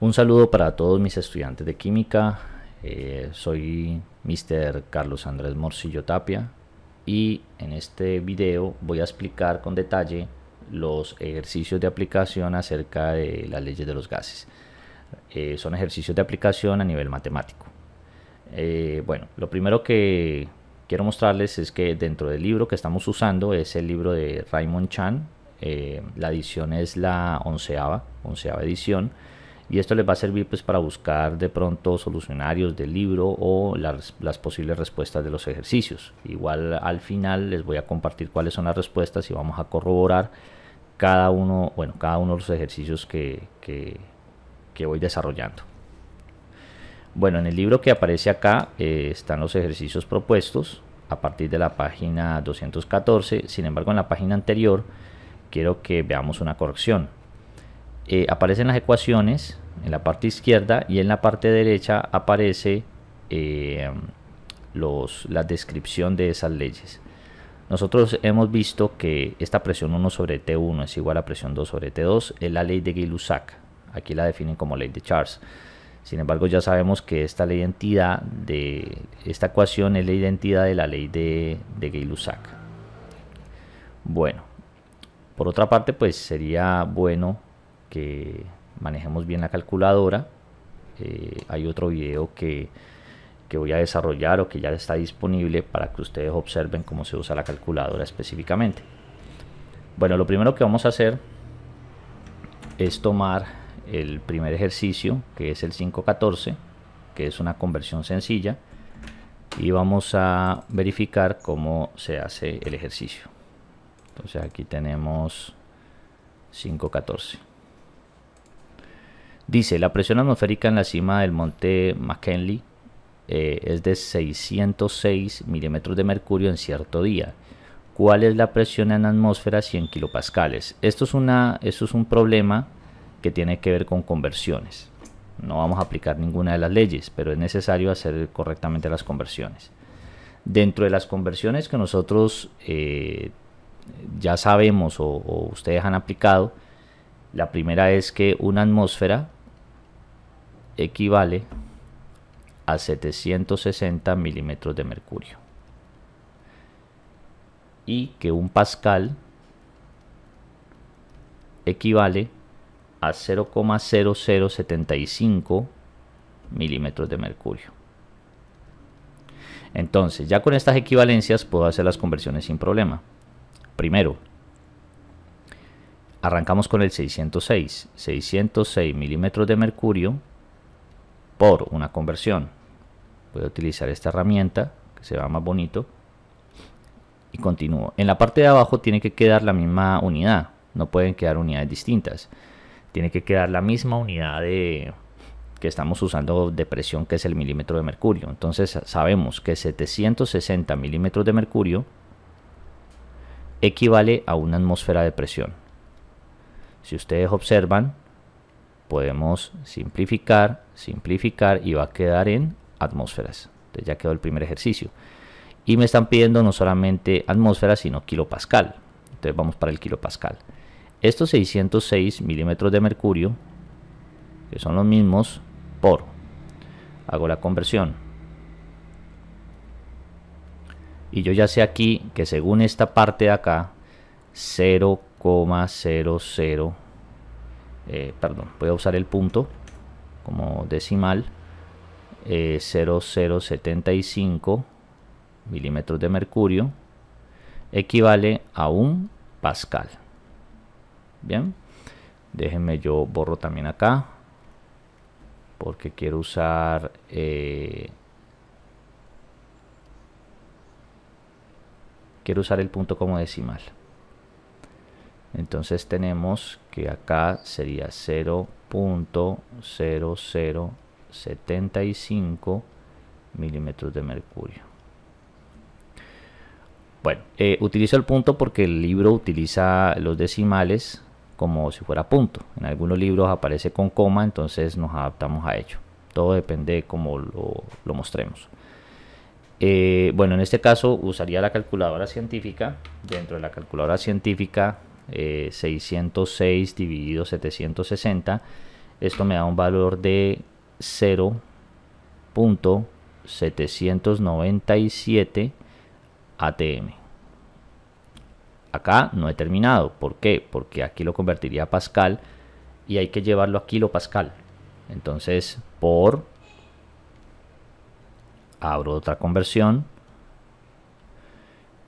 Un saludo para todos mis estudiantes de química. Soy Mr. Carlos Andrés Morcillo Tapia y en este video voy a explicar con detalle los ejercicios de aplicación acerca de las leyes de los gases. Son ejercicios de aplicación a nivel matemático. Bueno, lo primero que quiero mostrarles es que dentro del libro que estamos usando es el libro de Raymond Chan. La edición es la onceava edición. Y esto les va a servir pues para buscar de pronto solucionarios del libro o las posibles respuestas de los ejercicios. Igual al final les voy a compartir cuáles son las respuestas y vamos a corroborar cada uno de los ejercicios que voy desarrollando. Bueno, en el libro que aparece acá están los ejercicios propuestos a partir de la página 214. Sin embargo, en la página anterior quiero que veamos una corrección. Aparecen las ecuaciones en la parte izquierda y en la parte derecha aparece la descripción de esas leyes. Nosotros hemos visto que esta presión 1 sobre T1 es igual a presión 2 sobre T2, es la ley de Gay-Lussac. Aquí la definen como ley de Charles. Sin embargo, ya sabemos que esta ley de identidad de esta ecuación es la identidad de la ley de Gay-Lussac. Bueno, por otra parte, pues sería bueno que manejemos bien la calculadora. Hay otro video que voy a desarrollar o que ya está disponible para que ustedes observen cómo se usa la calculadora específicamente. Bueno, lo primero que vamos a hacer es tomar el primer ejercicio, que es el 5.14, que es una conversión sencilla, y vamos a verificar cómo se hace el ejercicio. Entonces aquí tenemos 5.14. Dice, la presión atmosférica en la cima del monte McKinley es de 606 milímetros de mercurio en cierto día. ¿Cuál es la presión en la atmósfera? 100 kilopascales. Esto es un problema que tiene que ver con conversiones. No vamos a aplicar ninguna de las leyes, pero es necesario hacer correctamente las conversiones. Dentro de las conversiones que nosotros ya sabemos o ustedes han aplicado, la primera es que una atmósfera equivale a 760 milímetros de mercurio y que un pascal equivale a 0,0075 milímetros de mercurio. Entonces, ya con estas equivalencias puedo hacer las conversiones sin problema. Primero, arrancamos con el 606 milímetros de mercurio por una conversión. Voy a utilizar esta herramienta que se va más bonito y continúo. En la parte de abajo tiene que quedar la misma unidad, no pueden quedar unidades distintas. Tiene que quedar la misma unidad que estamos usando de presión, que es el milímetro de mercurio. Entonces sabemos que 760 milímetros de mercurio equivale a una atmósfera de presión. Si ustedes observan, podemos simplificar y va a quedar en atmósferas. Entonces ya quedó el primer ejercicio. Y me están pidiendo no solamente atmósferas, sino kilopascal. Entonces vamos para el kilopascal. Estos 606 milímetros de mercurio, que son los mismos, hago la conversión. Y yo ya sé aquí que según esta parte de acá, 0,00, voy a usar el punto como decimal, 0,075 milímetros de mercurio equivale a un pascal. Bien, déjenme yo borro también acá porque quiero usar el punto como decimal. Entonces tenemos que acá sería 0,0075 milímetros de mercurio. Bueno, utilizo el punto porque el libro utiliza los decimales como si fuera punto. En algunos libros aparece con coma, entonces nos adaptamos a ello. Todo depende de cómo lo mostremos. Bueno, en este caso usaría la calculadora científica. Dentro de la calculadora científica 606 dividido 760 Esto me da un valor de 0.797 atm. Acá no he terminado. ¿Por qué? Porque aquí lo convertiría a pascal y hay que llevarlo a kilopascal. Entonces, abro otra conversión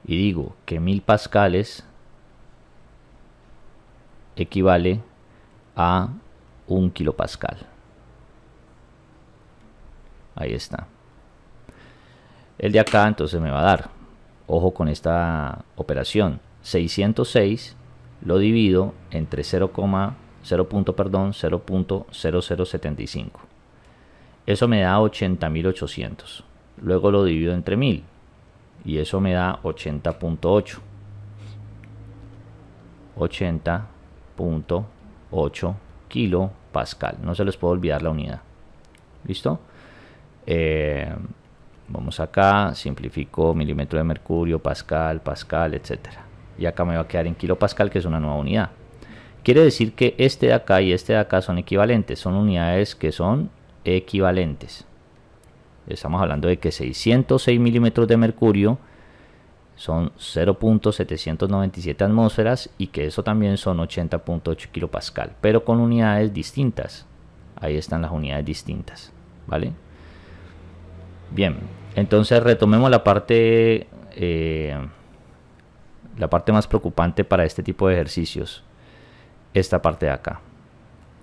y digo que 1000 pascales equivale a 1 kilopascal. Ahí está. El de acá entonces me va a dar, ojo con esta operación, 606 lo divido entre 0.0075. Eso me da 80.800. Luego lo divido entre 1000 y eso me da 80.8. 80.8 kilopascal. No se les puede olvidar la unidad. ¿Listo? Vamos acá, simplifico milímetro de mercurio, pascal, pascal, etcétera. Y acá me va a quedar en kilopascal, que es una nueva unidad. Quiere decir que este de acá y este de acá son equivalentes. Son unidades que son equivalentes. Estamos hablando de que 606 milímetros de mercurio son 0.797 atmósferas y que eso también son 80.8 kilopascal, pero con unidades distintas. Ahí están las unidades distintas, ¿vale? Bien, entonces retomemos la parte más preocupante para este tipo de ejercicios. Esta parte de acá.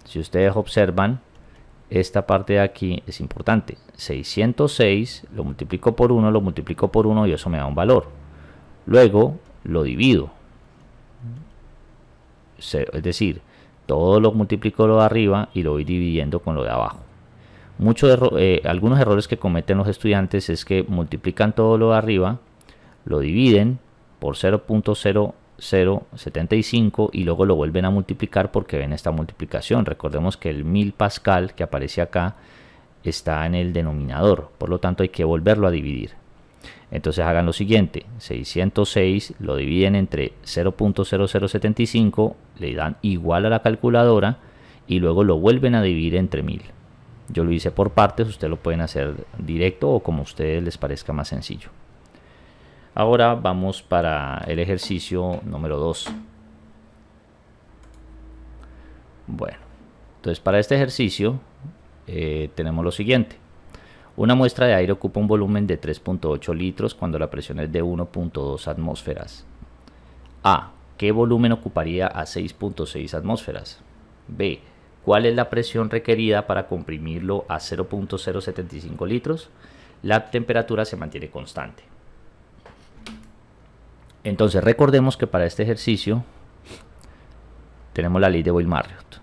Si ustedes observan, esta parte de aquí es importante. 606 lo multiplico por 1, lo multiplico por 1 y eso me da un valor. Luego lo divido. Es decir, todo lo multiplico lo de arriba y lo voy dividiendo con lo de abajo. Algunos errores que cometen los estudiantes es que multiplican todo lo de arriba, lo dividen por 0.0075 y luego lo vuelven a multiplicar porque ven esta multiplicación. Recordemos que el 1000 pascal que aparece acá está en el denominador, por lo tanto hay que volverlo a dividir. Entonces hagan lo siguiente, 606 lo dividen entre 0.0075, le dan igual a la calculadora y luego lo vuelven a dividir entre 1000. Yo lo hice por partes, ustedes lo pueden hacer directo o como a ustedes les parezca más sencillo. Ahora vamos para el ejercicio número 2. Bueno, entonces para este ejercicio tenemos lo siguiente. Una muestra de aire ocupa un volumen de 3.8 litros cuando la presión es de 1.2 atmósferas. A. ¿Qué volumen ocuparía a 6.6 atmósferas? B. ¿Cuál es la presión requerida para comprimirlo a 0.075 litros? La temperatura se mantiene constante. Entonces recordemos que para este ejercicio tenemos la ley de Boyle-Marriott.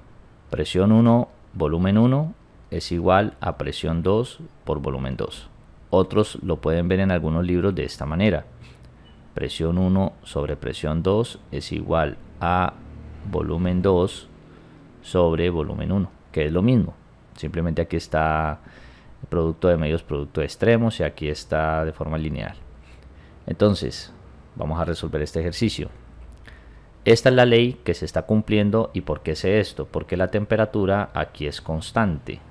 Presión 1, volumen 1 es igual a presión 2 por volumen 2. Otros lo pueden ver en algunos libros de esta manera. Presión 1 sobre presión 2 es igual a volumen 2 sobre volumen 1, que es lo mismo. Simplemente aquí está el producto de medios, producto de extremos y aquí está de forma lineal. Entonces, vamos a resolver este ejercicio. Esta es la ley que se está cumpliendo. ¿Y por qué sé esto? Porque la temperatura aquí es constante.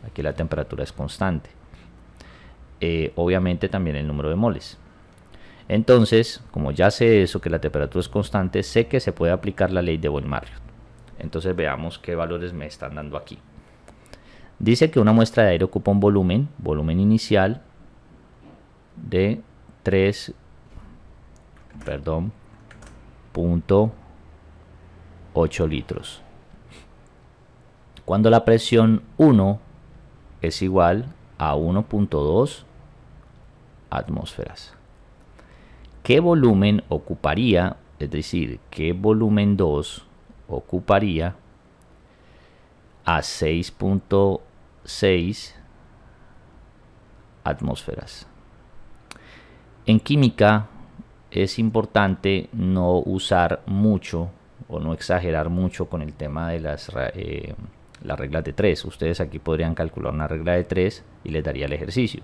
Aquí la temperatura es constante. Obviamente también el número de moles. Entonces, como ya sé eso, que la temperatura es constante, sé que se puede aplicar la ley de Boyle-Marriott. Entonces veamos qué valores me están dando aquí. Dice que una muestra de aire ocupa un volumen inicial de 0.8 litros. Cuando la presión 1 es igual a 1.2 atmósferas. ¿Qué volumen ocuparía? Es decir, ¿qué volumen 2 ocuparía a 6.6 atmósferas? En química es importante no usar mucho o no exagerar mucho con el tema de las reglas de 3. Ustedes aquí podrían calcular una regla de 3 y les daría el ejercicio.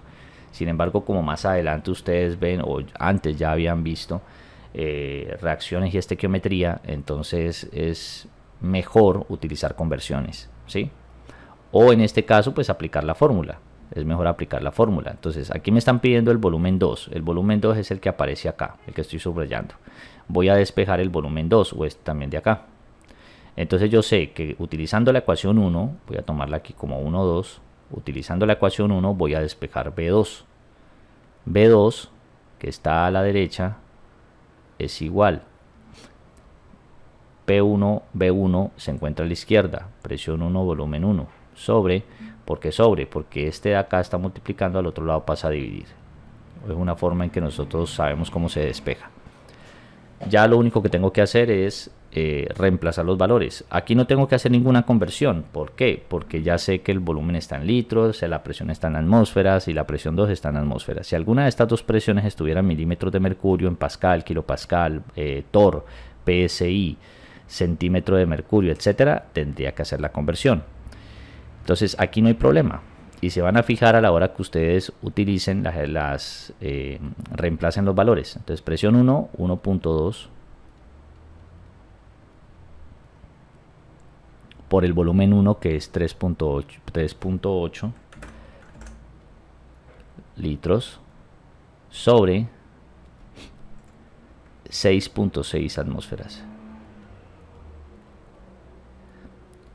Sin embargo, como más adelante ustedes ven o antes ya habían visto reacciones y estequiometría, entonces es mejor utilizar conversiones, ¿sí? O en este caso, pues aplicar la fórmula. Es mejor aplicar la fórmula. Entonces, aquí me están pidiendo el volumen 2. El volumen 2 es el que aparece acá, el que estoy subrayando. Voy a despejar el volumen 2, o este también de acá. Entonces yo sé que utilizando la ecuación 1, voy a tomarla aquí como 1, 2. Utilizando la ecuación 1 voy a despejar B2. B2, que está a la derecha, es igual. P1, B1 se encuentra a la izquierda. Presión 1, volumen 1. Sobre, ¿por qué sobre? Porque este de acá está multiplicando, al otro lado pasa a dividir. Es una forma en que nosotros sabemos cómo se despeja. Ya lo único que tengo que hacer es reemplazar los valores. Aquí no tengo que hacer ninguna conversión. ¿Por qué? Porque ya sé que el volumen está en litros, la presión está en atmósferas y la presión 2 está en atmósferas. Si alguna de estas dos presiones estuviera en milímetros de mercurio, en pascal, kilopascal, torr, psi, centímetro de mercurio, etcétera, tendría que hacer la conversión. Entonces aquí no hay problema. Y se van a fijar a la hora que ustedes utilicen reemplacen los valores. Entonces presión 1, 1.2 por el volumen 1, que es 3.8 litros, sobre 6.6 atmósferas.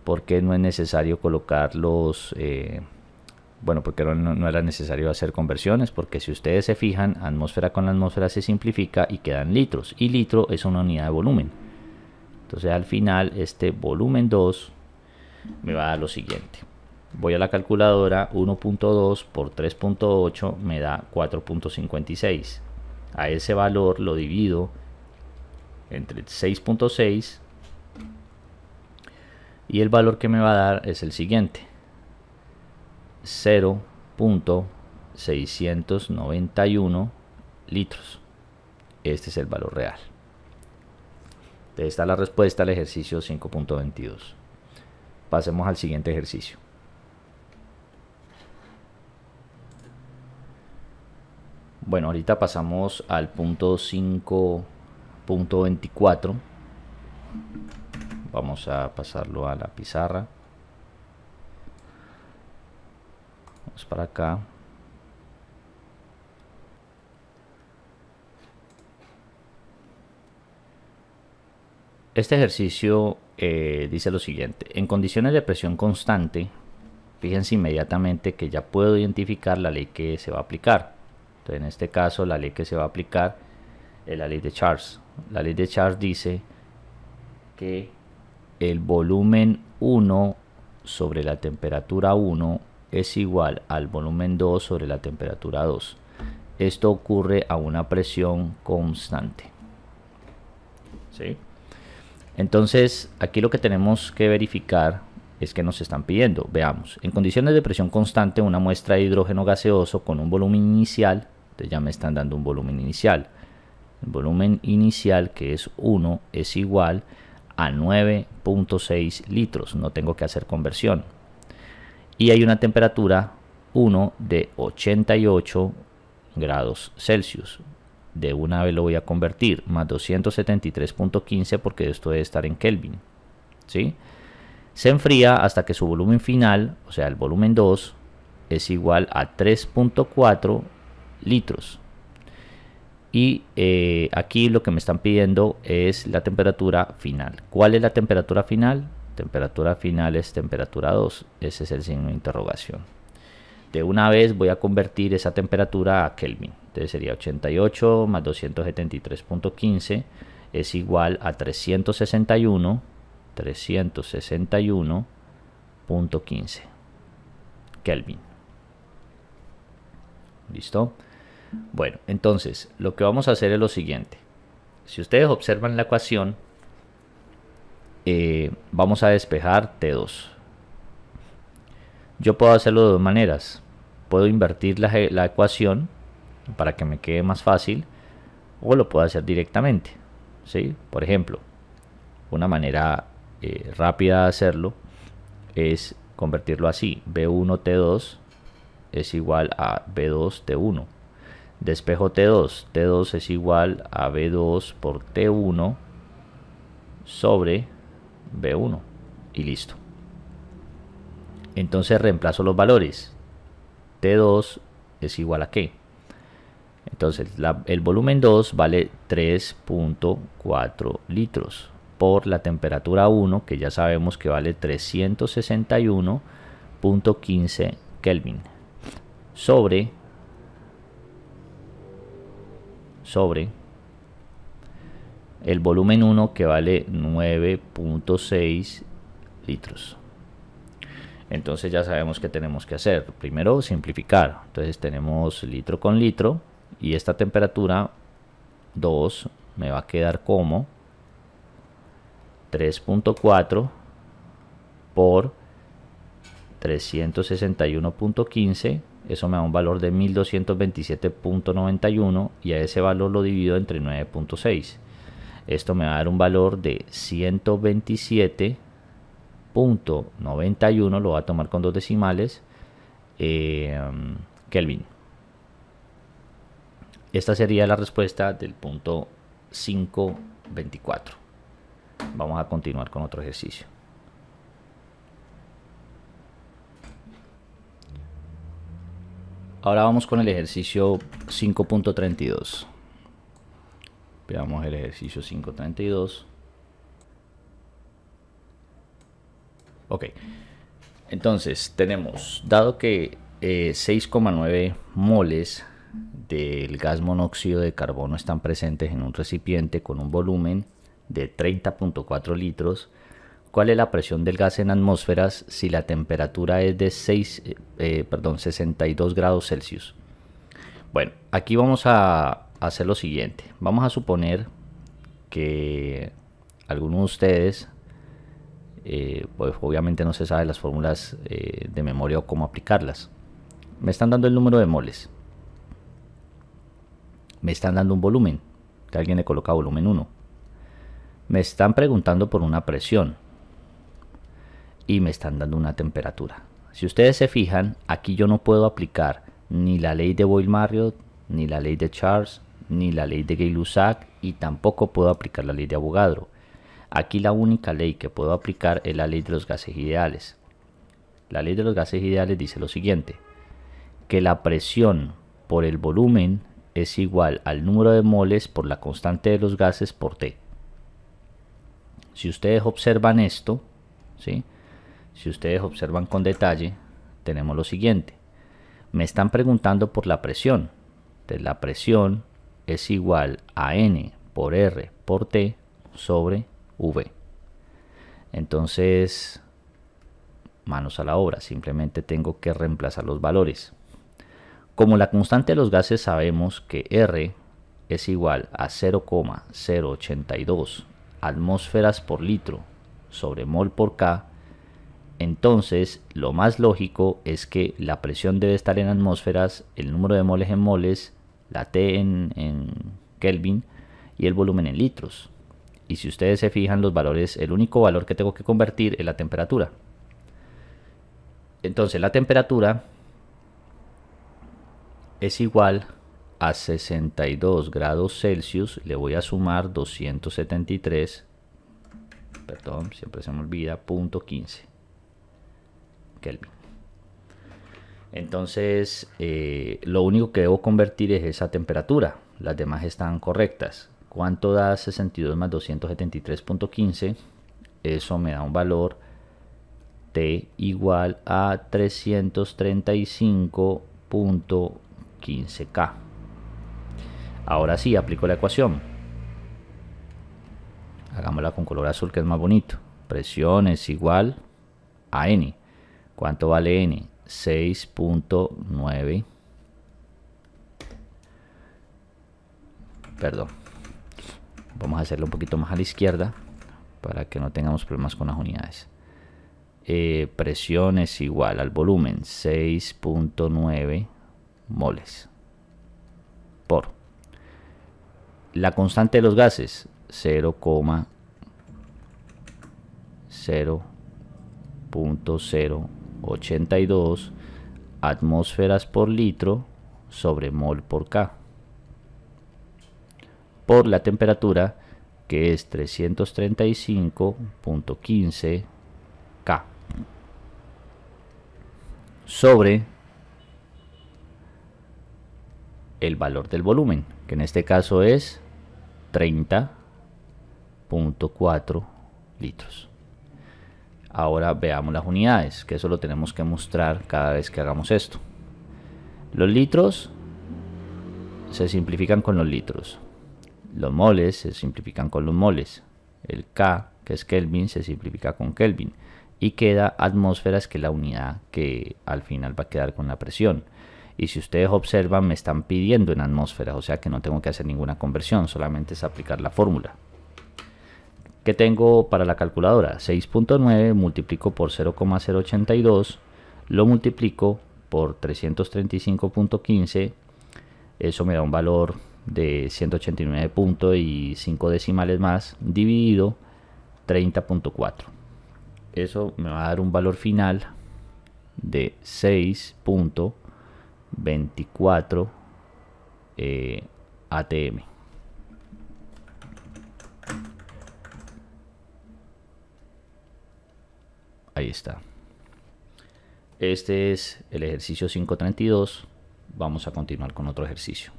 Porque no es necesario colocar los... bueno, porque no era necesario hacer conversiones, porque si ustedes se fijan, atmósfera con atmósfera se simplifica y quedan litros, y litro es una unidad de volumen. Entonces al final este volumen 2 me va a dar lo siguiente. Voy a la calculadora, 1.2 por 3.8 me da 4.56. A ese valor lo divido entre 6.6 y el valor que me va a dar es el siguiente: 0.691 litros. Este es el valor real. Esta es la respuesta al ejercicio 5.22. Pasemos al siguiente ejercicio. Bueno, ahorita pasamos al punto 5.24. Vamos a pasarlo a la pizarra. Vamos para acá. Este ejercicio dice lo siguiente: en condiciones de presión constante, fíjense inmediatamente que ya puedo identificar la ley que se va a aplicar. Entonces, en este caso, la ley que se va a aplicar es la ley de Charles. La ley de Charles dice que el volumen 1 sobre la temperatura 1 es igual al volumen 2 sobre la temperatura 2. Esto ocurre a una presión constante. ¿Sí? Entonces, aquí lo que tenemos que verificar es que nos están pidiendo. Veamos, en condiciones de presión constante, una muestra de hidrógeno gaseoso con un volumen inicial, entonces ya me están dando un volumen inicial. El volumen inicial, que es 1, es igual a 9.6 litros. No tengo que hacer conversión. Y hay una temperatura 1 de 88 grados Celsius. De una vez lo voy a convertir, más 273.15, porque esto debe estar en Kelvin, ¿sí? Se enfría hasta que su volumen final, o sea el volumen 2, es igual a 3.4 litros. Y aquí lo que me están pidiendo es la temperatura final. ¿Cuál es la temperatura final? Temperatura final es temperatura 2. Ese es el signo de interrogación. De una vez voy a convertir esa temperatura a Kelvin. Entonces sería 88 más 273.15 es igual a 361.15 Kelvin. ¿Listo? Bueno, entonces lo que vamos a hacer es lo siguiente. Si ustedes observan la ecuación, vamos a despejar T2. Yo puedo hacerlo de dos maneras. Puedo invertir la ecuación para que me quede más fácil, o lo puedo hacer directamente, ¿sí? Por ejemplo, una manera rápida de hacerlo es convertirlo así: B1T2 es igual a B2T1. Despejo T2. T2 es igual a B2 por T1 sobre B1 y listo. Entonces reemplazo los valores. T2 es igual a ¿qué? Entonces el volumen 2 vale 3.4 litros por la temperatura 1, que ya sabemos que vale 361.15 Kelvin, sobre el volumen 1, que vale 9.6 litros. Entonces ya sabemos que tenemos que hacer. Primero simplificar. Entonces tenemos litro con litro y esta temperatura 2 me va a quedar como 3.4 por 361.15. Eso me da un valor de 1227.91 y a ese valor lo divido entre 9.6. Esto me va a dar un valor de 127.91, lo voy a tomar con 2 decimales, Kelvin. Esta sería la respuesta del punto 524. Vamos a continuar con otro ejercicio. Ahora vamos con el ejercicio 5.32. Veamos el ejercicio 5.32. Ok. Entonces tenemos, dado que 6,9 moles del gas monóxido de carbono están presentes en un recipiente con un volumen de 30.4 litros, ¿cuál es la presión del gas en atmósferas si la temperatura es de 62 grados Celsius? Bueno, aquí vamos a hacer lo siguiente. Vamos a suponer que algunos de ustedes, pues obviamente no se sabe las fórmulas de memoria o cómo aplicarlas. Me están dando el número de moles. Me están dando un volumen, que alguien le coloca volumen 1. Me están preguntando por una presión y me están dando una temperatura. Si ustedes se fijan, aquí yo no puedo aplicar ni la ley de Boyle-Marriott, ni la ley de Charles, ni la ley de Gay-Lussac, y tampoco puedo aplicar la ley de Avogadro. Aquí la única ley que puedo aplicar es la ley de los gases ideales. La ley de los gases ideales dice lo siguiente: que la presión por el volumen es igual al número de moles por la constante de los gases por T. Si ustedes observan esto, ¿sí? Si ustedes observan con detalle, tenemos lo siguiente. Me están preguntando por la presión. Entonces, la presión es igual a N por R por T sobre V. Entonces, manos a la obra. Simplemente tengo que reemplazar los valores. Como la constante de los gases sabemos que R es igual a 0,082 atmósferas por litro sobre mol por K, entonces lo más lógico es que la presión debe estar en atmósferas, el número de moles en moles, la T en Kelvin y el volumen en litros. Y si ustedes se fijan, los valores, el único valor que tengo que convertir es la temperatura. Entonces la temperatura es igual a 62 grados Celsius, le voy a sumar 273, perdón, siempre se me olvida, punto 15 Kelvin. Entonces lo único que debo convertir es esa temperatura, las demás están correctas. ¿Cuánto da 62 más 273.15? Eso me da un valor T igual a 335.15K. Ahora sí, aplico la ecuación. Hagámosla con color azul, que es más bonito. Presión es igual a N. ¿Cuánto vale N? 6.9. Perdón. Vamos a hacerlo un poquito más a la izquierda para que no tengamos problemas con las unidades. Presión es igual al volumen, 6.9 moles por la constante de los gases, 0,082 atmósferas por litro sobre mol por K, por la temperatura, que es 335.15 K sobre el valor del volumen, que en este caso es 30.4 litros. Ahora veamos las unidades, que eso lo tenemos que mostrar cada vez que hagamos esto. Los litros se simplifican con los litros, los moles se simplifican con los moles, el K, que es Kelvin, se simplifica con Kelvin, y queda atmósferas, que es la unidad que al final va a quedar con la presión. Y si ustedes observan, me están pidiendo en atmósferas, o sea que no tengo que hacer ninguna conversión, solamente es aplicar la fórmula. ¿Qué tengo para la calculadora? 6.9 multiplico por 0,082, lo multiplico por 335.15, eso me da un valor de 189 puntos y 5 decimales más, dividido 30.4. Eso me va a dar un valor final de 6.24 ATM. Ahí está. Este es el ejercicio 532. Vamos a continuar con otro ejercicio.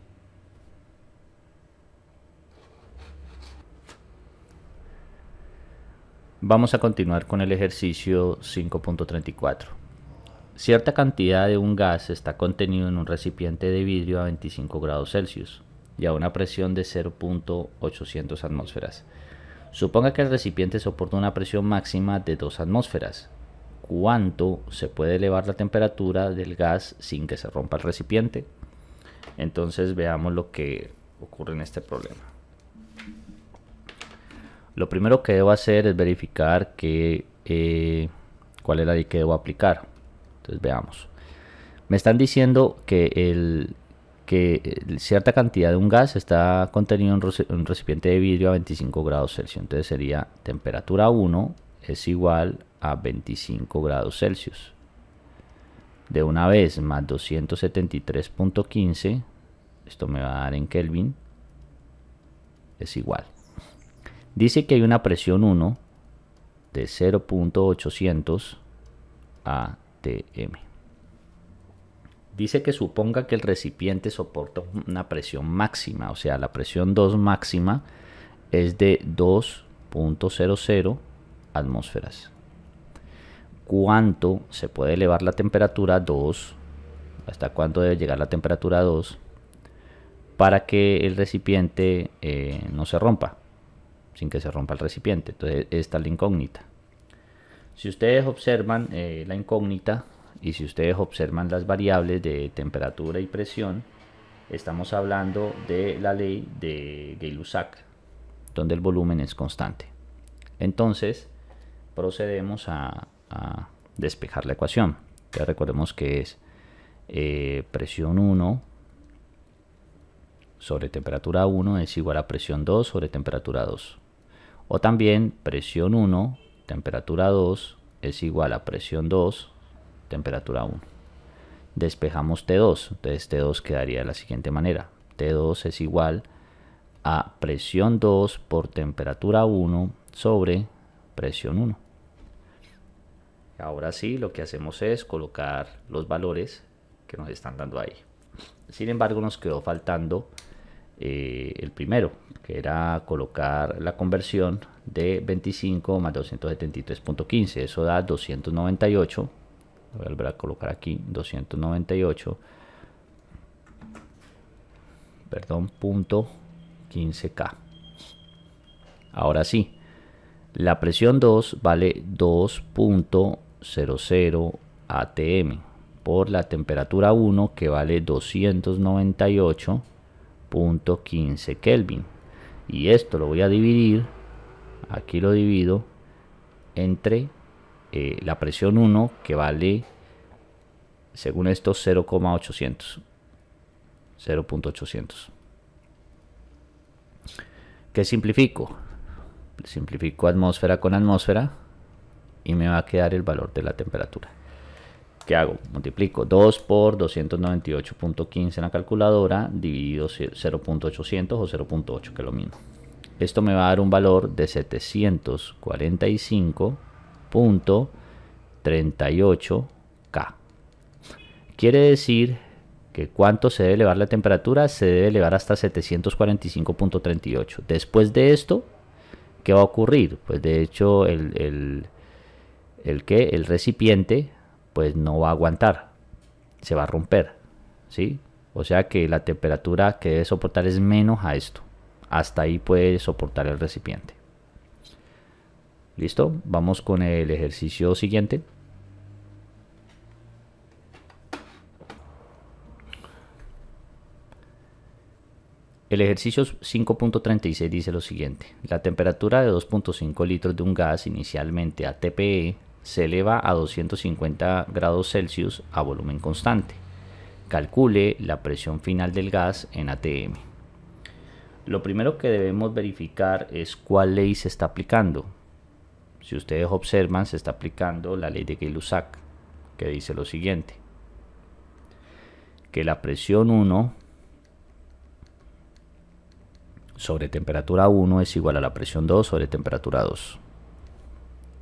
Vamos a continuar con el ejercicio 5.34. Cierta cantidad de un gas está contenido en un recipiente de vidrio a 25 grados Celsius y a una presión de 0.800 atmósferas. Suponga que el recipiente soporta una presión máxima de 2 atmósferas. ¿Cuánto se puede elevar la temperatura del gas sin que se rompa el recipiente? Entonces veamos lo que ocurre en este problema. Lo primero que debo hacer es verificar cuál es la ley que debo aplicar. Entonces veamos. Me están diciendo que cierta cantidad de un gas está contenido en un recipiente de vidrio a 25 grados Celsius. Entonces sería temperatura 1 es igual a 25 grados Celsius. De una vez más 273.15, esto me va a dar en Kelvin, es igual. Dice que hay una presión 1 de 0.800 ATM. Dice que suponga que el recipiente soporta una presión máxima, o sea, la presión 2 máxima es de 2.00 atmósferas. ¿Cuánto se puede elevar la temperatura 2? ¿Hasta cuánto debe llegar la temperatura 2 para que el recipiente no se rompa, sin que se rompa el recipiente? Entonces esta es la incógnita. Si ustedes observan la incógnita y si ustedes observan las variables de temperatura y presión, estamos hablando de la ley de Gay-Lussac, donde el volumen es constante. Entonces procedemos a despejar la ecuación. Ya recordemos que es presión 1 sobre temperatura 1 es igual a presión 2 sobre temperatura 2. O también presión 1, temperatura 2 es igual a presión 2, temperatura 1. Despejamos T2, entonces T2 quedaría de la siguiente manera. T2 es igual a presión 2 por temperatura 1 sobre presión 1. Ahora sí, lo que hacemos es colocar los valores que nos están dando ahí. Sin embargo, nos quedó faltando el primero, que era colocar la conversión de 25 más 273.15. Eso da 298. Voy a volver a colocar aquí 298. Perdón, punto 15K. Ahora sí, la presión 2 vale 2.00 ATM por la temperatura 1 que vale 298.15 Kelvin. Y esto lo voy a dividir, aquí lo divido entre la presión 1 que vale, según esto, 0.800. ¿Qué simplifico? Simplifico atmósfera con atmósfera y me va a quedar el valor de la temperatura. ¿Qué hago? Multiplico 2 por 298.15 en la calculadora, dividido 0.800 o 0.8, que es lo mismo. Esto me va a dar un valor de 745.38 K. Quiere decir que cuánto se debe elevar la temperatura, se debe elevar hasta 745.38. Después de esto, ¿qué va a ocurrir? Pues de hecho el recipiente pues no va a aguantar, se va a romper, ¿sí? O sea que la temperatura que debe soportar es menos a esto. Hasta ahí puede soportar el recipiente. ¿Listo? Vamos con el ejercicio siguiente. El ejercicio 5.36 dice lo siguiente: la temperatura de 2.5 litros de un gas inicialmente a TPE se eleva a 250 grados Celsius a volumen constante. Calcule la presión final del gas en atm. Lo primero que debemos verificar es cuál ley se está aplicando. Si ustedes observan, se está aplicando la ley de Gay-Lussac, que dice lo siguiente: que la presión 1 sobre temperatura 1 es igual a la presión 2 sobre temperatura 2.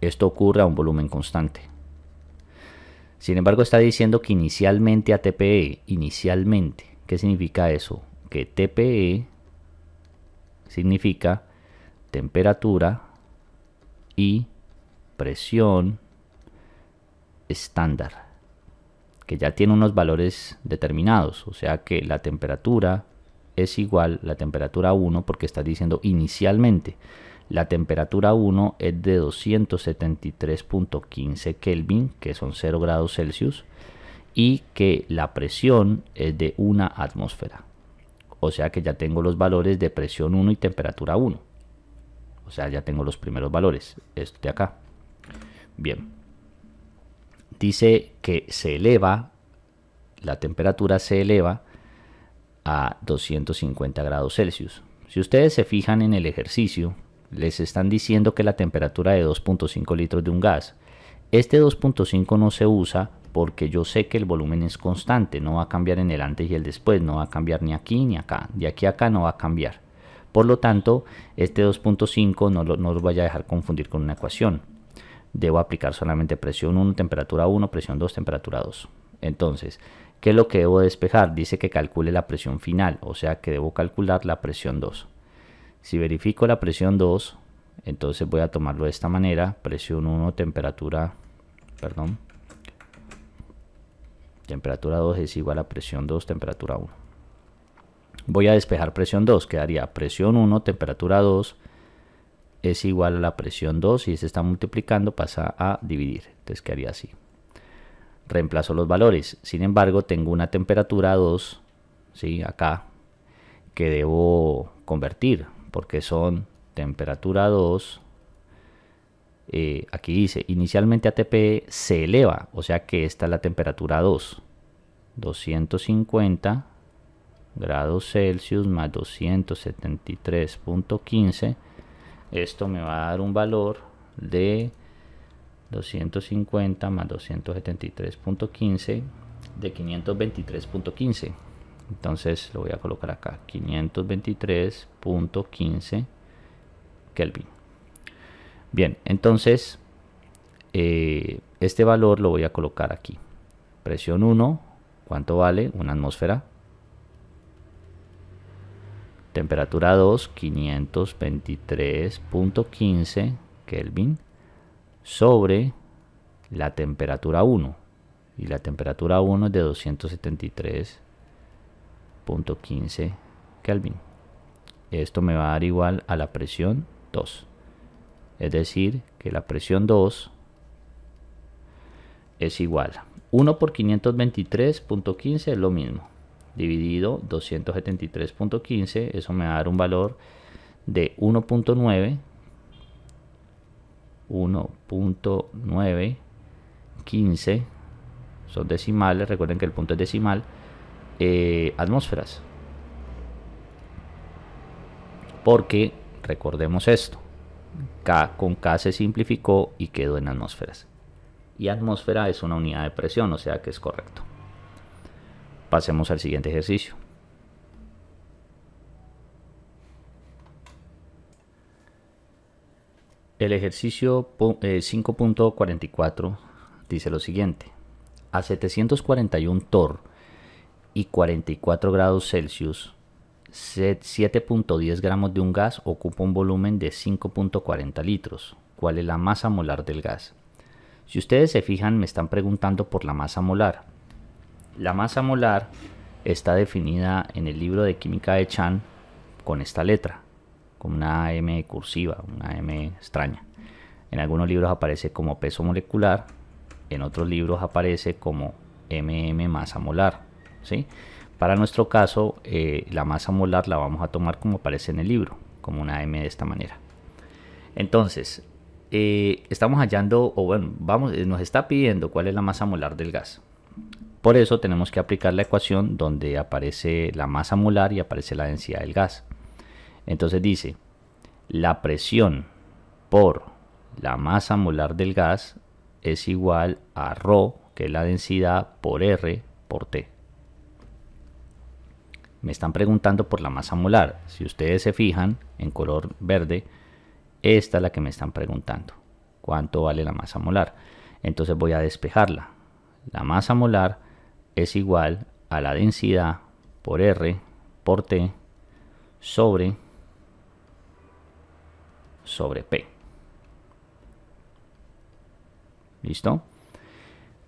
Esto ocurre a un volumen constante. Sin embargo, está diciendo que inicialmente a TPE, inicialmente, ¿qué significa eso? Que TPE significa temperatura y presión estándar, que ya tiene unos valores determinados, o sea que la temperatura es igual a la temperatura 1, porque está diciendo inicialmente. La temperatura 1 es de 273.15 Kelvin, que son 0 grados Celsius, y que la presión es de 1 atmósfera. O sea que ya tengo los valores de presión 1 y temperatura 1. O sea, ya tengo los primeros valores. Esto de acá. Bien. Dice que se eleva, la temperatura se eleva a 250 grados Celsius. Si ustedes se fijan en el ejercicio, les están diciendo que la temperatura de 2.5 litros de un gas. Este 2.5 no se usa porque yo sé que el volumen es constante, no va a cambiar en el antes y el después, no va a cambiar ni aquí ni acá, de aquí a acá no va a cambiar. Por lo tanto, este 2.5 no lo vaya a dejar confundir con una ecuación. Debo aplicar solamente presión 1, temperatura 1, presión 2, temperatura 2. Entonces, ¿qué es lo que debo despejar? Dice que calcule la presión final, o sea que debo calcular la presión 2. Si verifico la presión 2, entonces voy a tomarlo de esta manera: presión 1, temperatura 2 es igual a presión 2, temperatura 1. Voy a despejar presión 2, quedaría presión 1, temperatura 2 es igual a la presión 2, y se está multiplicando, pasa a dividir, entonces quedaría así. Reemplazo los valores, sin embargo tengo una temperatura 2, ¿sí? Acá, que debo convertir, porque son temperatura 2, aquí dice inicialmente ATP se eleva, o sea que esta es la temperatura 2, 250 grados Celsius más 273.15. Esto me va a dar un valor de 250 más 273.15 de 523.15. Entonces lo voy a colocar acá, 523.15 Kelvin. Bien, entonces este valor lo voy a colocar aquí. Presión 1, ¿cuánto vale? Una atmósfera. Temperatura 2, 523.15 Kelvin sobre la temperatura 1. Y la temperatura 1 es de 273.15 Kelvin. Esto me va a dar igual a la presión 2. Es decir, que la presión 2 es igual. 1 por 523.15 es lo mismo. Dividido 273.15, eso me va a dar un valor de 1.915, son decimales, recuerden que el punto es decimal, atmósferas. Porque recordemos esto, K con K se simplificó y quedó en atmósferas. Y atmósfera es una unidad de presión, o sea que es correcto. Pasemos al siguiente ejercicio. El ejercicio 5.44 dice lo siguiente. A 741 torr y 44 grados Celsius, 7.10 gramos de un gas ocupa un volumen de 5.40 litros. ¿Cuál es la masa molar del gas? Si ustedes se fijan, me están preguntando por la masa molar. La masa molar está definida en el libro de química de Chan con esta letra, con una M cursiva, una M extraña. En algunos libros aparece como peso molecular, en otros libros aparece como masa molar, ¿sí? Para nuestro caso, la masa molar la vamos a tomar como aparece en el libro, como una M de esta manera. Entonces, estamos hallando, o bueno, nos está pidiendo cuál es la masa molar del gas. Por eso tenemos que aplicar la ecuación donde aparece la masa molar y aparece la densidad del gas. Entonces dice, la presión por la masa molar del gas es igual a ρ, que es la densidad, por R por T. Me están preguntando por la masa molar. Si ustedes se fijan en color verde, esta es la que me están preguntando. ¿Cuánto vale la masa molar? Entonces voy a despejarla. La masa molar es igual a la densidad por R por T sobre P. ¿Listo?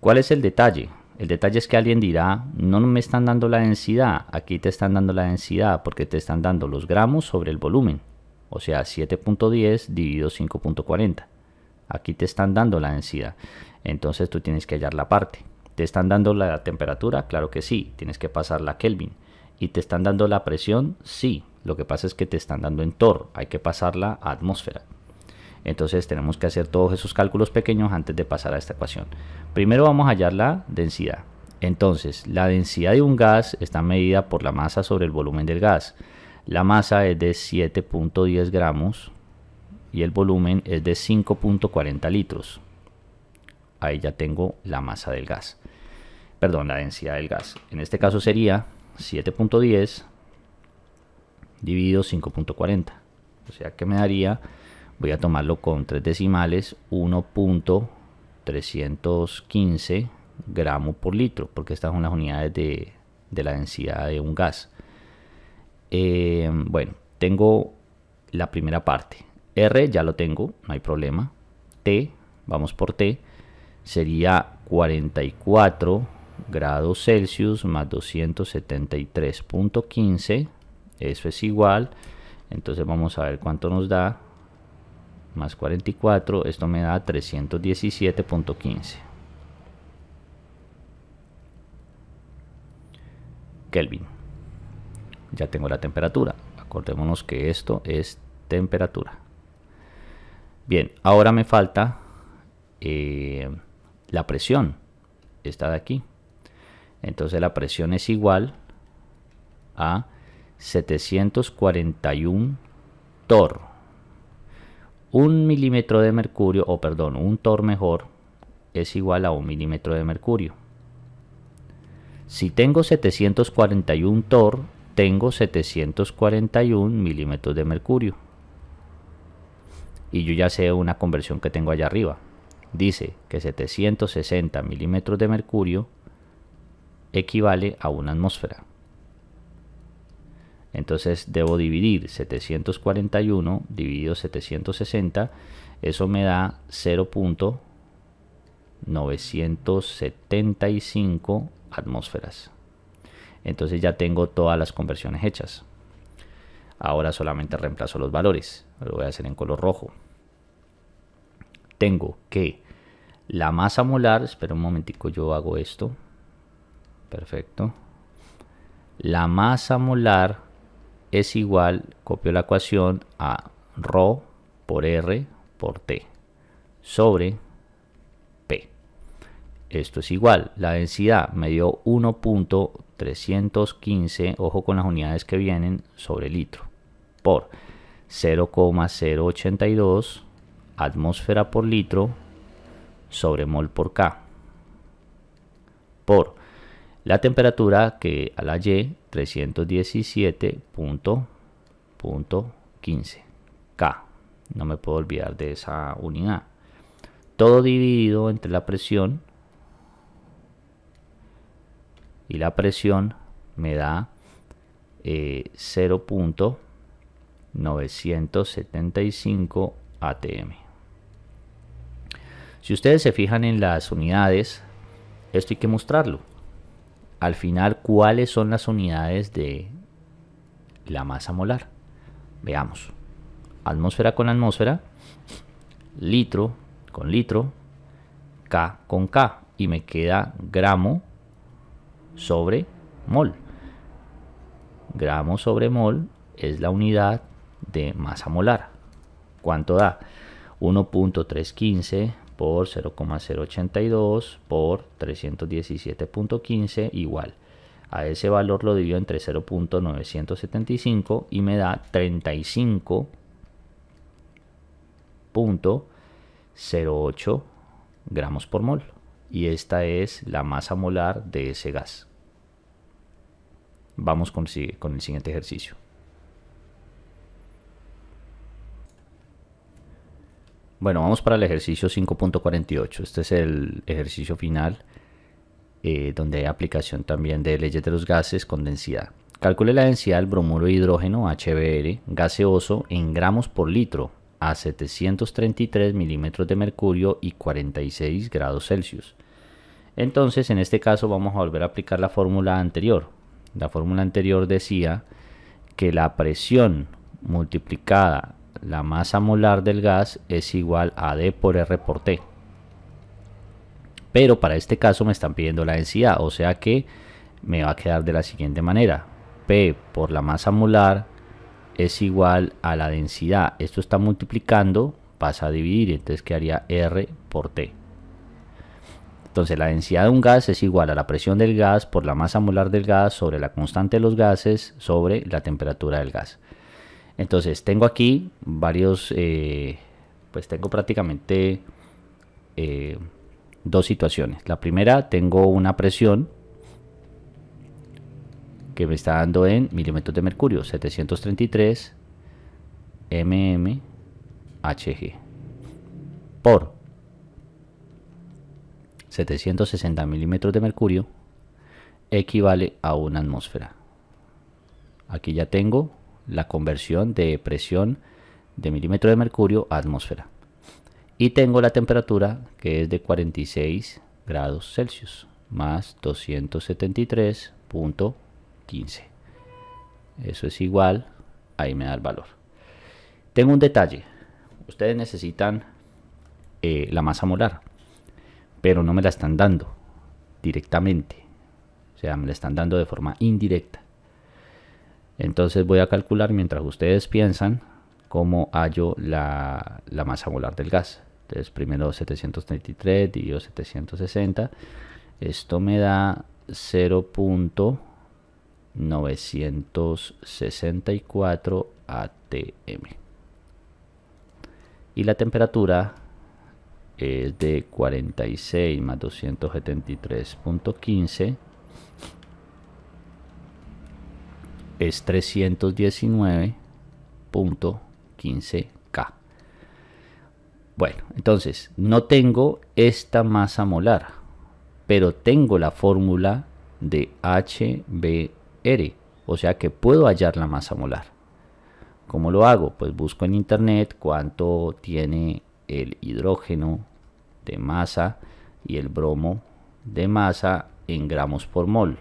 ¿Cuál es el detalle? El detalle es que alguien dirá, no me están dando la densidad. Aquí te están dando la densidad porque te están dando los gramos sobre el volumen. O sea, 7.10 dividido 5.40. Aquí te están dando la densidad. Entonces tú tienes que hallar la parte. ¿Te están dando la temperatura? Claro que sí. Tienes que pasarla a Kelvin. ¿Y te están dando la presión? Sí. Lo que pasa es que te están dando en torr. Hay que pasarla a atmósfera. Entonces tenemos que hacer todos esos cálculos pequeños antes de pasar a esta ecuación. Primero vamos a hallar la densidad. Entonces, la densidad de un gas está medida por la masa sobre el volumen del gas. La masa es de 7.10 gramos y el volumen es de 5.40 litros. Ahí ya tengo la masa del gas. Perdón, la densidad del gas. En este caso sería 7.10 dividido 5.40. O sea que me daría, voy a tomarlo con 3 decimales, 1.315 gramos por litro, porque estas son las unidades de la densidad de un gas. Bueno, tengo la primera parte. R ya lo tengo, no hay problema. T, vamos por T, sería 44 grados Celsius más 273.15. Eso es igual. Entonces vamos a ver cuánto nos da. Más 44, esto me da 317.15 Kelvin. Ya tengo la temperatura. Acordémonos que esto es temperatura. Bien, ahora me falta la presión. Esta de aquí. Entonces la presión es igual a 741 torr. Un milímetro de mercurio, o perdón, un torr mejor, es igual a 1 milímetro de mercurio. Si tengo 741 torr, tengo 741 milímetros de mercurio. Y yo ya sé una conversión que tengo allá arriba. Dice que 760 milímetros de mercurio equivale a una atmósfera. Entonces debo dividir 741 dividido 760. Eso me da 0.975 atmósferas. Entonces ya tengo todas las conversiones hechas. Ahora solamente reemplazo los valores. Lo voy a hacer en color rojo. Tengo que la masa molar, espera un momentico, yo hago esto. Perfecto. La masa molar es igual, copio la ecuación, a ρ por R por T sobre P. Esto es igual, la densidad me dio 1.315, ojo con las unidades que vienen, sobre litro, por 0,082 atmósfera por litro sobre mol por K, por la temperatura que a la Y 317.15 K. No me puedo olvidar de esa unidad. Todo dividido entre la presión, y la presión me da 0.975 atm. Si ustedes se fijan en las unidades, esto hay que mostrarlo. Al final, ¿cuáles son las unidades de la masa molar? Veamos. Atmósfera con atmósfera, litro con litro, K con K, y me queda gramo sobre mol. Gramo sobre mol es la unidad de masa molar. ¿Cuánto da? 1.315 por 0,082 por 317.15 igual. A ese valor lo divido entre 0.975 y me da 35.08 gramos por mol. Y esta es la masa molar de ese gas. Vamos con el siguiente ejercicio. Bueno, vamos para el ejercicio 5.48. Este es el ejercicio final, donde hay aplicación también de leyes de los gases con densidad. Calcule la densidad del bromuro de hidrógeno HBr gaseoso en gramos por litro a 733 milímetros de mercurio y 46 grados Celsius. Entonces, en este caso vamos a volver a aplicar la fórmula anterior. La fórmula anterior decía que la presión multiplicada la masa molar del gas es igual a D por R por T. Pero para este caso me están pidiendo la densidad, o sea que me va a quedar de la siguiente manera. P por la masa molar es igual a la densidad. Esto está multiplicando, pasa a dividir, entonces quedaría R por T. Entonces la densidad de un gas es igual a la presión del gas por la masa molar del gas sobre la constante de los gases sobre la temperatura del gas. Entonces tengo aquí varios, pues tengo prácticamente dos situaciones. La primera, tengo una presión que me está dando en milímetros de mercurio, 733 mmHg por 760 milímetros de mercurio equivale a una atmósfera. Aquí ya tengo la conversión de presión de milímetro de mercurio a atmósfera. Y tengo la temperatura que es de 46 grados Celsius más 273.15. Eso es igual, ahí me da el valor. Tengo un detalle. Ustedes necesitan la masa molar, pero no me la están dando directamente, o sea, me la están dando de forma indirecta. Entonces voy a calcular mientras ustedes piensan cómo hallo la masa molar del gas. Entonces primero 733 dividido 760, esto me da 0.964 atm. Y la temperatura es de 46 más 273.15 es 319.15 K. Bueno, entonces no tengo esta masa molar, pero tengo la fórmula de HBr, o sea que puedo hallar la masa molar. ¿Cómo lo hago? Pues busco en internet cuánto tiene el hidrógeno de masa y el bromo de masa en gramos por mol.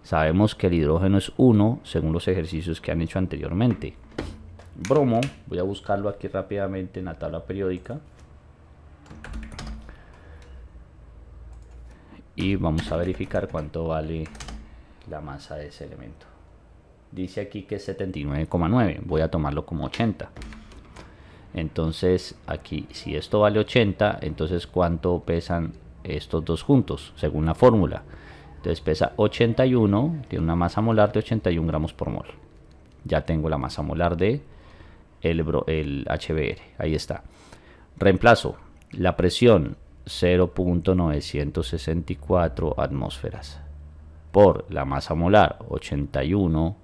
Sabemos que el hidrógeno es 1 según los ejercicios que han hecho anteriormente. Bromo, voy a buscarlo aquí rápidamente en la tabla periódica. Y vamos a verificar cuánto vale la masa de ese elemento. Dice aquí que es 79,9. Voy a tomarlo como 80. Entonces aquí, si esto vale 80, entonces ¿cuánto pesan estos dos juntos? Según la fórmula. Entonces pesa 81, tiene una masa molar de 81 gramos por mol. Ya tengo la masa molar de el HBr. Ahí está. Reemplazo la presión 0.964 atmósferas por la masa molar 81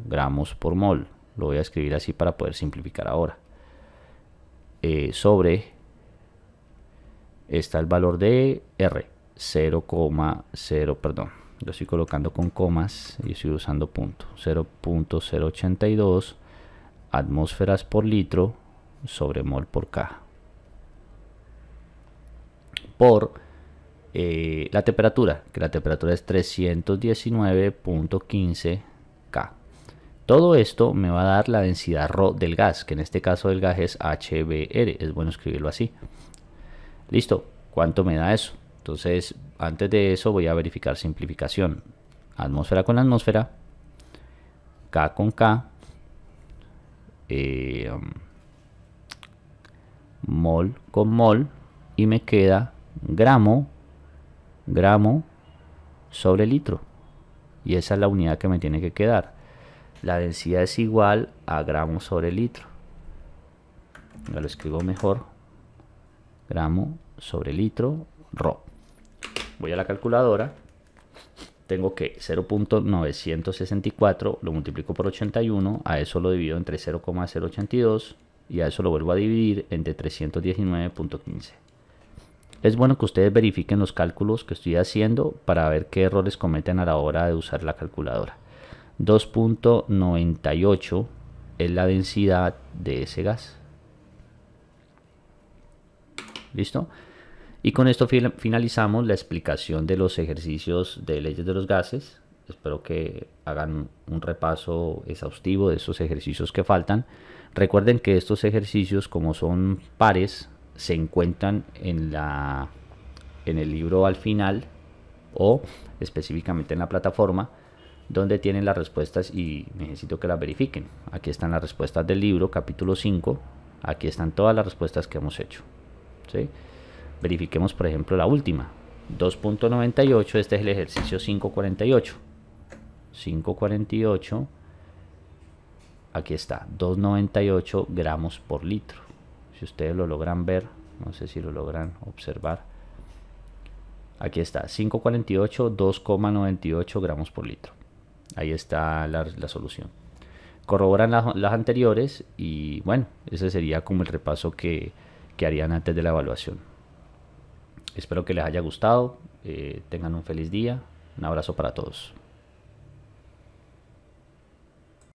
gramos por mol. Lo voy a escribir así para poder simplificar ahora. sobre, está el valor de R, 0,0, perdón, lo estoy colocando con comas y estoy usando punto, 0.082 atmósferas por litro sobre mol por K. Por la temperatura, que la temperatura es 319.15 K. Todo esto me va a dar la densidad ρ del gas, que en este caso del gas es HBr, es bueno escribirlo así. Listo, ¿cuánto me da eso? Entonces, antes de eso voy a verificar simplificación. Atmósfera con atmósfera, K con K, mol con mol, y me queda gramo sobre litro. Y esa es la unidad que me tiene que quedar. La densidad es igual a gramo sobre litro. Ya lo escribo mejor. Gramo sobre litro, ρ. Voy a la calculadora. Tengo que 0.964 lo multiplico por 81, a eso lo divido entre 0,082 y a eso lo vuelvo a dividir entre 319.15. Es bueno que ustedes verifiquen los cálculos que estoy haciendo para ver qué errores cometen a la hora de usar la calculadora. 2.98 es la densidad de ese gas. ¿Listo? Y con esto finalizamos la explicación de los ejercicios de leyes de los gases. Espero que hagan un repaso exhaustivo de esos ejercicios que faltan. Recuerden que estos ejercicios, como son pares, se encuentran en el libro al final o específicamente en la plataforma, donde tienen las respuestas y necesito que las verifiquen. Aquí están las respuestas del libro, capítulo 5. Aquí están todas las respuestas que hemos hecho, ¿sí? Verifiquemos, por ejemplo, la última. 2.98, este es el ejercicio 548. 548, aquí está, 2,98 gramos por litro. Si ustedes lo logran ver, no sé si lo logran observar. Aquí está, 548, 2,98 gramos por litro. Ahí está la solución. Corroboran las anteriores y bueno, ese sería como el repaso que harían antes de la evaluación. Espero que les haya gustado, tengan un feliz día, un abrazo para todos.